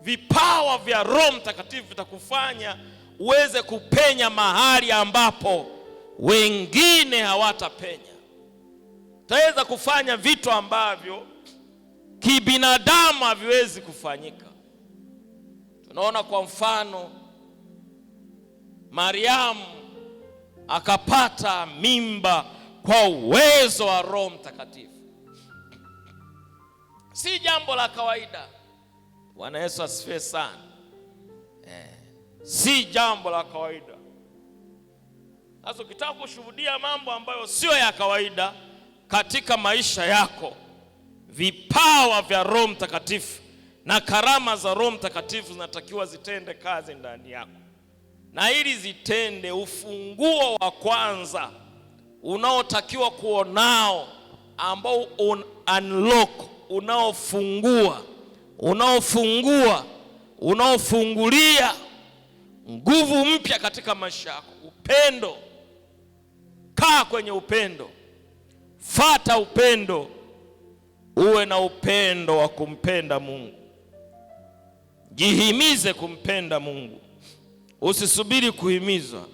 vipawa vya Roho Mtakatifu vitakufanya uweze kupenya mahali ambapo wengine hawatapenya. Utaweza kufanya vitu ambavyo kibinadamu haviwezi kufanyika. Tunaona kwa mfano Mariamu akapata mimba kwa uwezo wa Roho Mtakatifu. Si jambo la kawaida. Bwana Yesu asifiwe sana. Si jambo la kawaida. Sasa ukitaka kushuhudia mambo ambayo sio ya kawaida katika maisha yako, vipawa vya Roho Mtakatifu na karama za Roho Mtakatifu zinatakiwa zitende kazi ndani yako. Na ili zitende, ufunguo wa kwanza unaotakiwa kuonao, ambao unlock, unaofungulia nguvu mpya katika maisha yako, upendo. Kaa kwenye upendo, fuata upendo, uwe na upendo wa kumpenda Mungu. Jihimize kumpenda Mungu, usisubiri kuhimizwa.